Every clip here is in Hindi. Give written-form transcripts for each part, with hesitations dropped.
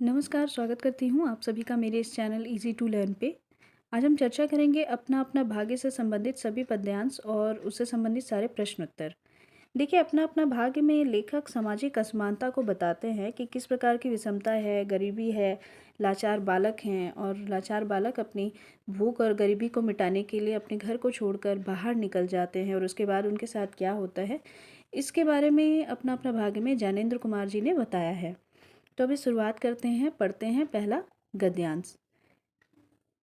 नमस्कार, स्वागत करती हूँ आप सभी का मेरे इस चैनल इजी टू लर्न पे। आज हम चर्चा करेंगे अपना अपना भाग्य से संबंधित सभी पद्यांश और उससे संबंधित सारे प्रश्न उत्तर। देखिए, अपना अपना भाग्य में लेखक सामाजिक असमानता को बताते हैं कि किस प्रकार की विषमता है, गरीबी है, लाचार बालक हैं और लाचार बालक अपनी भूख और गरीबी को मिटाने के लिए अपने घर को छोड़कर बाहर निकल जाते हैं और उसके बाद उनके साथ क्या होता है, इसके बारे में अपना अपना भाग्य में ज्ञानेंद्र कुमार जी ने बताया है। तो अभी शुरुआत करते हैं, पढ़ते हैं पहला गद्यांश।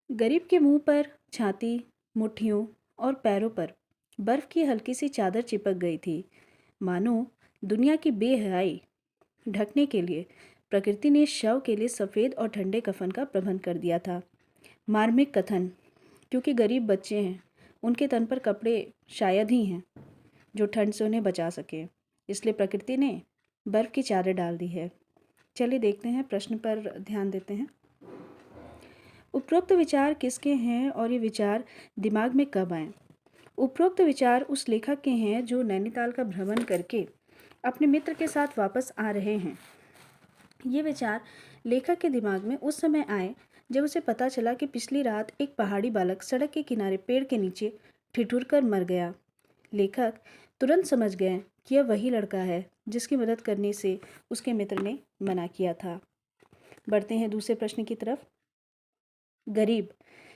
गरीब के मुंह पर, छाती, मुट्ठियों और पैरों पर बर्फ की हल्की सी चादर चिपक गई थी, मानो दुनिया की बेहयाई ढकने के लिए प्रकृति ने शव के लिए सफ़ेद और ठंडे कफन का प्रबंध कर दिया था। मार्मिक कथन, क्योंकि गरीब बच्चे हैं, उनके तन पर कपड़े शायद ही हैं जो ठंड से उन्हें बचा सके, इसलिए प्रकृति ने बर्फ की चादर डाल दी है। चलिए देखते हैं, प्रश्न पर ध्यान देते हैं। उपरोक्त विचार किसके हैं और ये विचार दिमाग में कब आए? उपरोक्त विचार उस लेखक के हैं जो नैनीताल का भ्रमण करके अपने मित्र के साथ वापस आ रहे हैं। ये विचार लेखक के दिमाग में उस समय आए जब उसे पता चला कि पिछली रात एक पहाड़ी बालक सड़क के किनारे पेड़ के नीचे ठिठुर कर मर गया। लेखक तुरंत समझ गए कि यह वही लड़का है जिसकी मदद करने से उसके मित्र ने मना किया था। बढ़ते हैं दूसरे प्रश्न की तरफ। गरीब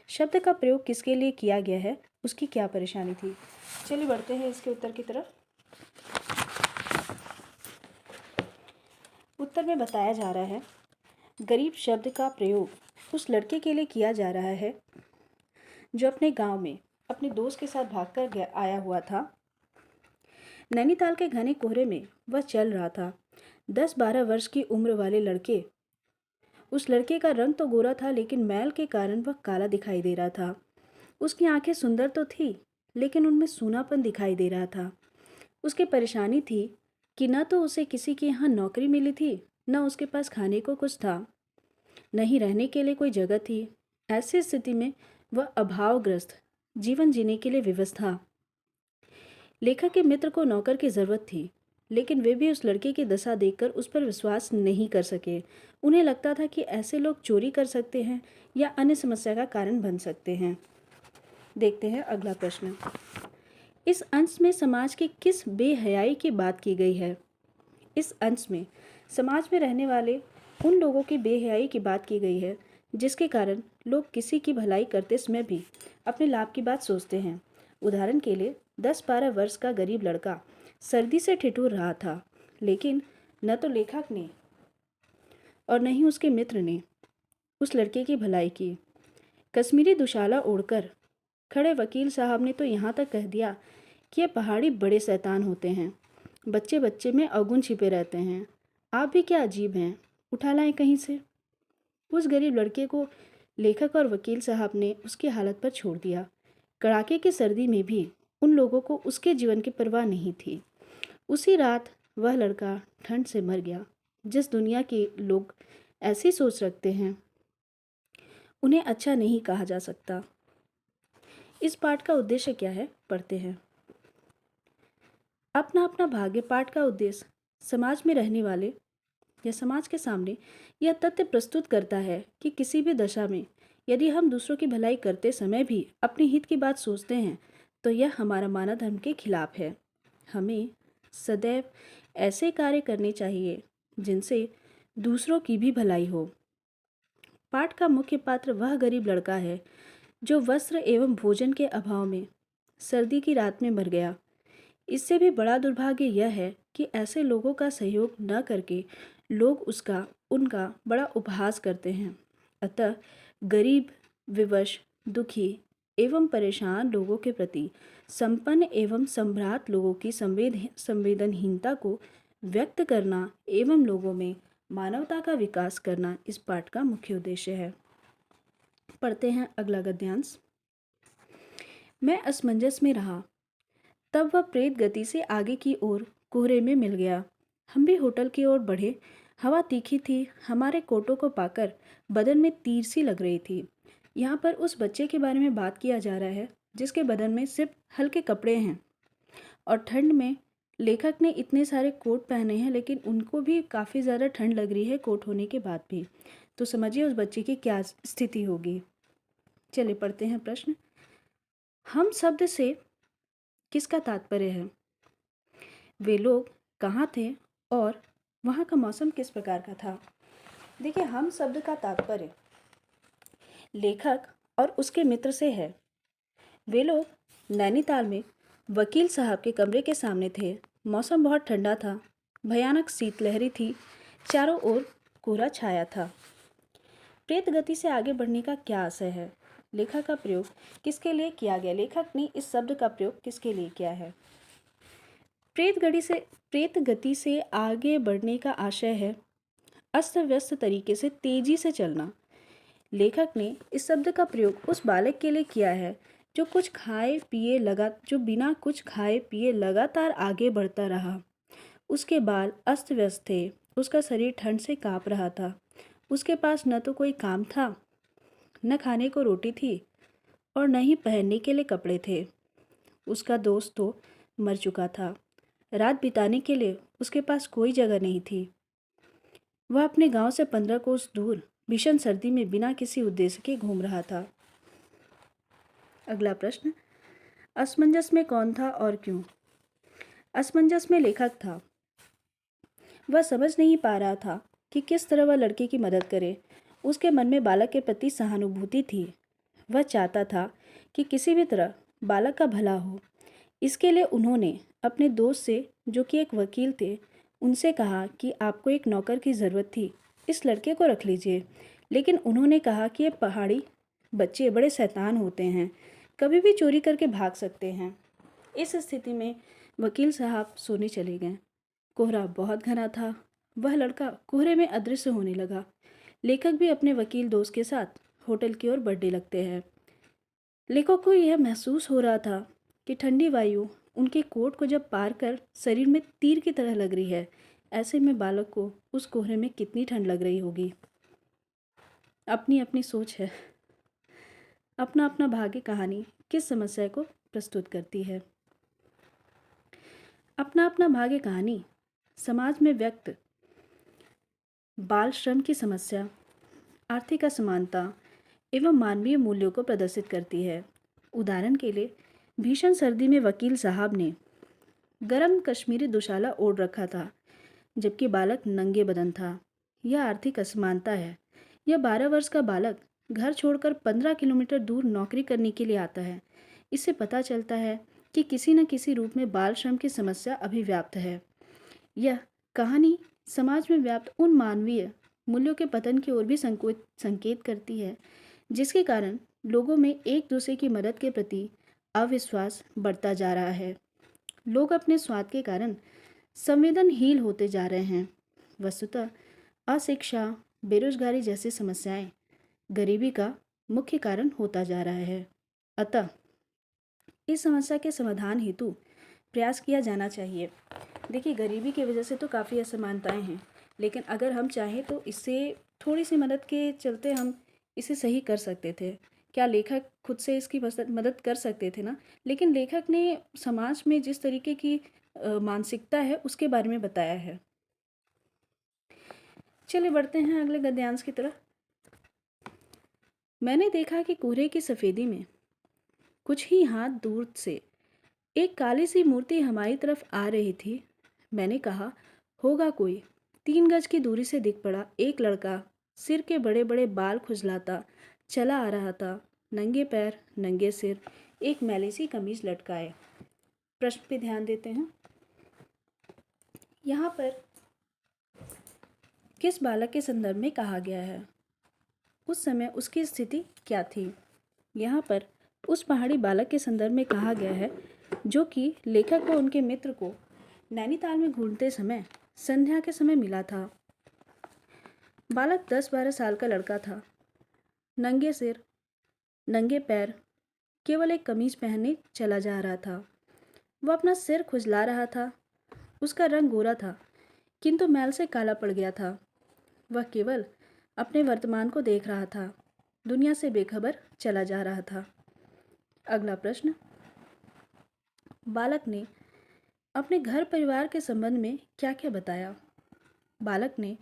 शब्द का प्रयोग किसके लिए किया गया है, उसकी क्या परेशानी थी? चलिए बढ़ते हैं इसके उत्तर की तरफ। उत्तर में बताया जा रहा है, गरीब शब्द का प्रयोग उस लड़के के लिए किया जा रहा है जो अपने गांव में अपने दोस्त के साथ भागकर आया हुआ था। नैनीताल के घने कोहरे में वह चल रहा था। 10-12 वर्ष की उम्र वाले लड़के उस लड़के का रंग तो गोरा था, लेकिन मैल के कारण वह काला दिखाई दे रहा था। उसकी आंखें सुंदर तो थी, लेकिन उनमें सूनापन दिखाई दे रहा था। उसकी परेशानी थी कि न तो उसे किसी के यहाँ नौकरी मिली थी, न उसके पास खाने को कुछ था, न ही रहने के लिए कोई जगह थी। ऐसी स्थिति में वह अभावग्रस्त जीवन जीने के लिए विवश था। लेखक के मित्र को नौकर की जरूरत थी, लेकिन वे भी उस लड़के की दशा देखकर उस पर विश्वास नहीं कर सके। उन्हें लगता था कि ऐसे लोग चोरी कर सकते हैं या अन्य समस्या का कारण बन सकते हैं। देखते हैं अगला प्रश्न। इस अंश में समाज की किस बेहयाई की बात की गई है? इस अंश में समाज में रहने वाले उन लोगों की बेहयाई की बात की गई है जिसके कारण लोग किसी की भलाई करते समय भी अपने लाभ की बात सोचते हैं। उदाहरण के लिए 10-12 वर्ष का गरीब लड़का सर्दी से ठिठुर रहा था, लेकिन न तो लेखक ने और न ही उसके मित्र ने उस लड़के की भलाई की। कश्मीरी दुशाला ओढ़कर खड़े वकील साहब ने तो यहाँ तक कह दिया कि ये पहाड़ी बड़े शैतान होते हैं, बच्चे बच्चे में अवगुण छिपे रहते हैं, आप भी क्या अजीब हैं, उठा लाएं कहीं से। उस गरीब लड़के को लेखक और वकील साहब ने उसकी हालत पर छोड़ दिया। कड़ाके की सर्दी में भी उन लोगों को उसके जीवन की परवाह नहीं थी। उसी रात वह लड़का ठंड से मर गया। जिस दुनिया के लोग ऐसी सोच रखते हैं, उन्हें अच्छा नहीं कहा जा सकता। इस पाठ का उद्देश्य क्या है, पढ़ते हैं। अपना अपना भाग्य पाठ का उद्देश्य समाज में रहने वाले या समाज के सामने यह तथ्य प्रस्तुत करता है कि किसी भी दशा में यदि हम दूसरों की भलाई करते समय भी अपने हित की बात सोचते हैं तो यह हमारा मानव धर्म के खिलाफ है। हमें सदैव ऐसे कार्य करने चाहिए जिनसे दूसरों की भी भलाई हो। पाठ का मुख्य पात्र वह गरीब लड़का है जो वस्त्र एवं भोजन के अभाव में सर्दी की रात में मर गया। इससे भी बड़ा दुर्भाग्य यह है कि ऐसे लोगों का सहयोग न करके लोग उनका बड़ा उपहास करते हैं। अतः गरीब, विवश, दुखी एवं परेशान लोगों के प्रति संपन्न एवं सम्भ्रांत लोगों की संवेदनहीनता को व्यक्त करना एवं लोगों में मानवता का विकास करना इस पाठ का मुख्य उद्देश्य है। पढ़ते हैं अगला गद्यांश। मैं असमंजस में रहा, तब वह प्रेत गति से आगे की ओर कोहरे में मिल गया। हम भी होटल की ओर बढ़े। हवा तीखी थी, हमारे कोटों को पाकर बदन में तीर सी लग रही थी। यहाँ पर उस बच्चे के बारे में बात किया जा रहा है जिसके बदन में सिर्फ हल्के कपड़े हैं और ठंड में लेखक ने इतने सारे कोट पहने हैं लेकिन उनको भी काफ़ी ज़्यादा ठंड लग रही है कोट होने के बाद भी। तो समझिए उस बच्चे की क्या स्थिति होगी। चलिए पढ़ते हैं प्रश्न। हम शब्द से किसका तात्पर्य है? वे लोग कहाँ थे और वहाँ का मौसम किस प्रकार का था? देखिए, हम शब्द का तात्पर्य लेखक और उसके मित्र से है। वे लोग नैनीताल में वकील साहब के कमरे के सामने थे। मौसम बहुत ठंडा था, भयानक शीतलहरी थी, चारों ओर कोहरा छाया था। प्रेत गति से आगे बढ़ने का क्या आशय है? लेखक का प्रयोग किसके लिए किया गया? लेखक ने इस शब्द का प्रयोग किसके लिए किया है? प्रेत गति से आगे बढ़ने का आशय है अस्त व्यस्त तरीके से तेजी से चलना। लेखक ने इस शब्द का प्रयोग उस बालक के लिए किया है जो बिना कुछ खाए पिए लगातार आगे बढ़ता रहा। उसके बाल अस्त व्यस्त थे, उसका शरीर ठंड से काँप रहा था। उसके पास न तो कोई काम था, न खाने को रोटी थी और न ही पहनने के लिए कपड़े थे। उसका दोस्त तो मर चुका था। रात बिताने के लिए उसके पास कोई जगह नहीं थी। वह अपने गांव से 15 कोस दूर भीषण सर्दी में बिना किसी उद्देश्य के घूम रहा था। अगला प्रश्न, असमंजस में कौन था और क्यों? असमंजस में लेखक था। वह समझ नहीं पा रहा था कि किस तरह वह लड़के की मदद करे। उसके मन में बालक के प्रति सहानुभूति थी। वह चाहता था कि किसी भी तरह बालक का भला हो। इसके लिए उन्होंने अपने दोस्त से, जो कि एक वकील थे, उनसे कहा कि आपको एक नौकर की ज़रूरत थी, इस लड़के को रख लीजिए। लेकिन उन्होंने कहा कि ये पहाड़ी बच्चे बड़े शैतान होते हैं, कभी भी चोरी करके भाग सकते हैं। इस स्थिति में वकील साहब सोने चले गए। कोहरा बहुत घना था। वह लड़का कोहरे में अदृश्य होने लगा। लेखक भी अपने वकील दोस्त के साथ होटल की ओर बढ़ने लगते हैं। लेखक को यह महसूस हो रहा था कि ठंडी वायु उनके कोट को जब पार कर शरीर में तीर की तरह लग रही है। ऐसे में बालक को उस कोहरे में कितनी ठंड लग रही होगी। अपनी अपनी सोच है। अपना अपना भाग्य कहानी किस समस्या को प्रस्तुत करती है? अपना अपना भाग्य कहानी समाज में व्यक्त बाल श्रम की समस्या, आर्थिक असमानता एवं मानवीय मूल्यों को प्रदर्शित करती है। उदाहरण के लिए, भीषण सर्दी में वकील साहब ने गर्म कश्मीरी दुशाला ओढ़ रखा था, जबकि बालक नंगे बदन था। यह आर्थिक असमानता है। यह 12 वर्ष का बालक घर छोड़कर 15 किलोमीटर दूर नौकरी करने के लिए आता है। इससे पता चलता है कि किसी न किसी रूप में बाल श्रम की समस्या अभिव्याप्त है। यह कहानी समाज में व्याप्त उन मानवीय मूल्यों के पतन की ओर भी संकेत करती है, जिसके कारण लोगों में एक दूसरे की मदद के प्रति अविश्वास बढ़ता जा रहा है। लोग अपने स्वार्थ के कारण संवेदनहीन होते जा रहे हैं। वस्तुतः अशिक्षा, बेरोजगारी जैसी समस्याएं गरीबी का मुख्य कारण होता जा रहा है। अतः इस समस्या के समाधान हेतु प्रयास किया जाना चाहिए। देखिए, गरीबी की वजह से तो काफ़ी असमानताएं हैं, लेकिन अगर हम चाहें तो इससे थोड़ी सी मदद के चलते हम इसे सही कर सकते थे। क्या लेखक खुद से इसकी मदद कर सकते थे ना? लेकिन लेखक ने समाज में जिस तरीके की मानसिकता है उसके बारे में बताया है। चलिए बढ़ते हैं अगले गद्यांश की तरफ। मैंने देखा कि कोहरे की सफ़ेदी में कुछ ही हाथ दूर से एक काली सी मूर्ति हमारी तरफ आ रही थी। मैंने कहा, होगा कोई। 3 गज की दूरी से दिख पड़ा एक लड़का, सिर के बड़े बड़े बाल खुजलाता चला आ रहा था। नंगे पैर, नंगे सिर, एक मैली सी कमीज लटकाए। प्रश्न पे ध्यान देते हैं। यहाँ पर किस बालक के संदर्भ में कहा गया है? उस समय उसकी स्थिति क्या थी? यहाँ पर उस पहाड़ी बालक के संदर्भ में कहा गया है जो कि लेखक को उनके मित्र को नैनीताल में घूमते समय संध्या के समय मिला था। बालक 10-12 साल का लड़का था। नंगे सिर, नंगे पैर, केवल एक कमीज पहने चला जा रहा था। वह अपना सिर खुजला रहा था। उसका रंग गोरा था, किंतु मैल से काला पड़ गया था। वह केवल अपने वर्तमान को देख रहा था, दुनिया से बेखबर चला जा रहा था। अगला प्रश्न, बालक ने अपने घर परिवार के संबंध में क्या क्या बताया? बालक ने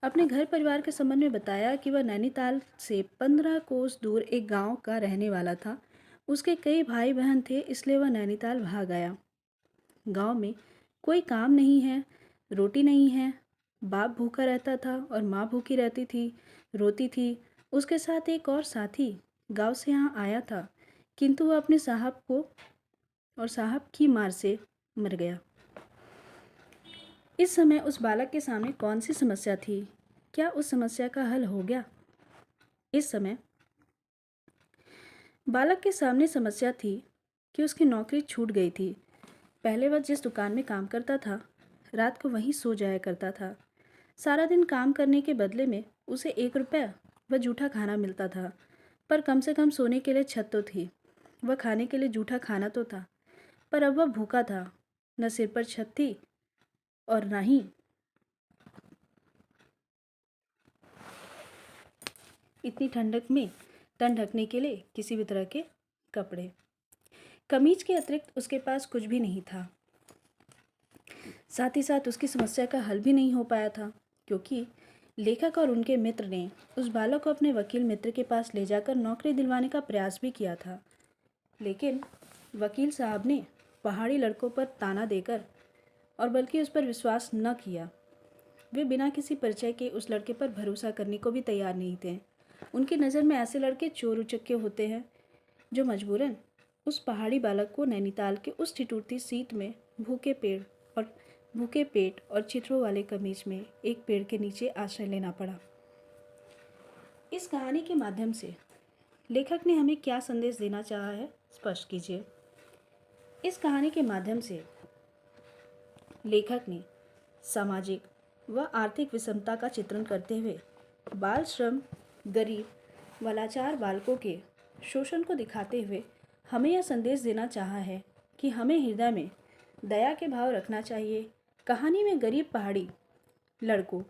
अपने घर परिवार के संबंध में बताया कि वह नैनीताल से 15 कोस दूर एक गांव का रहने वाला था। उसके कई भाई बहन थे, इसलिए वह नैनीताल भाग आया। गांव में कोई काम नहीं है, रोटी नहीं है। बाप भूखा रहता था और माँ भूखी रहती थी, रोती थी। उसके साथ एक और साथी गांव से यहाँ आया था, किंतु वह अपने साहब को और साहब की मार से मर गया। इस समय उस बालक के सामने कौन सी समस्या थी? क्या उस समस्या का हल हो गया? इस समय बालक के सामने समस्या थी कि उसकी नौकरी छूट गई थी। पहले वह जिस दुकान में काम करता था, रात को वहीं सो जाया करता था। सारा दिन काम करने के बदले में उसे 1 रुपया व जूठा खाना मिलता था, पर कम से कम सोने के लिए छत तो थी। वह खाने के लिए जूठा खाना तो था, पर अब वह भूखा था। न सिर पर छत थी और न ही इतनी ठंडक में तन ढकने के लिए किसी भी तरह के कपड़े। कमीज के अतिरिक्त उसके पास कुछ भी नहीं था। साथ ही साथ उसकी समस्या का हल भी नहीं हो पाया था, क्योंकि लेखक और उनके मित्र ने उस बालक को अपने वकील मित्र के पास ले जाकर नौकरी दिलवाने का प्रयास भी किया था। लेकिन वकील साहब ने पहाड़ी लड़कों पर ताना देकर और बल्कि उस पर विश्वास न किया। वे बिना किसी परिचय के उस लड़के पर भरोसा करने को भी तैयार नहीं थे। उनकी नज़र में ऐसे लड़के चोर उचक्के होते हैं जो मजबूरन उस पहाड़ी बालक को नैनीताल के उस ठिठुरती सीट में भूखे पेट और चित्रों वाले कमीज में एक पेड़ के नीचे आश्रय लेना पड़ा। इस कहानी के माध्यम से लेखक ने हमें क्या संदेश देना चाहा है, स्पष्ट कीजिए। इस कहानी के माध्यम से लेखक ने सामाजिक व आर्थिक विषमता का चित्रण करते हुए बाल श्रम, गरीब व लाचार बालकों के शोषण को दिखाते हुए हमें यह संदेश देना चाहा है कि हमें हृदय में दया के भाव रखना चाहिए। कहानी में गरीब पहाड़ी लड़कों,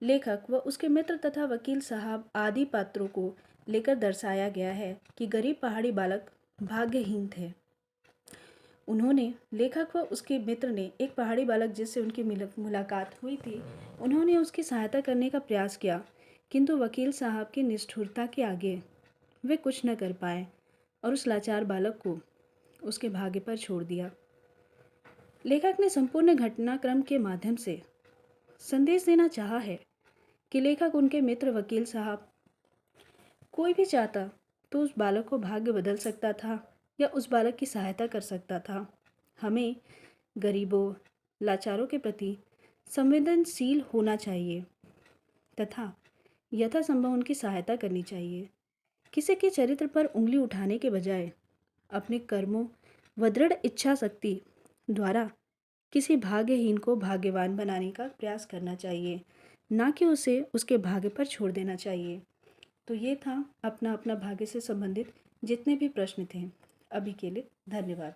लेखक व उसके मित्र तथा वकील साहब आदि पात्रों को लेकर दर्शाया गया है कि गरीब पहाड़ी बालक भाग्यहीन थे। उन्होंने, लेखक व उसके मित्र ने, एक पहाड़ी बालक जिससे उनकी मुलाकात हुई थी, उन्होंने उसकी सहायता करने का प्रयास किया, किंतु वकील साहब की निष्ठुरता के आगे वे कुछ न कर पाए और उस लाचार बालक को उसके भाग्य पर छोड़ दिया। लेखक ने संपूर्ण घटनाक्रम के माध्यम से संदेश देना चाहा है कि लेखक, उनके मित्र, वकील साहब, कोई भी चाहता तो उस बालक को भाग्य बदल सकता था या उस बालक की सहायता कर सकता था। हमें गरीबों, लाचारों के प्रति संवेदनशील होना चाहिए तथा यथासंभव उनकी सहायता करनी चाहिए। किसी के चरित्र पर उंगली उठाने के बजाय अपने कर्मों व दृढ़ इच्छा शक्ति द्वारा किसी भाग्यहीन को भाग्यवान बनाने का प्रयास करना चाहिए, ना कि उसे उसके भाग्य पर छोड़ देना चाहिए। तो ये था अपना अपना भाग्य से संबंधित जितने भी प्रश्न थे। अभी के लिए धन्यवाद।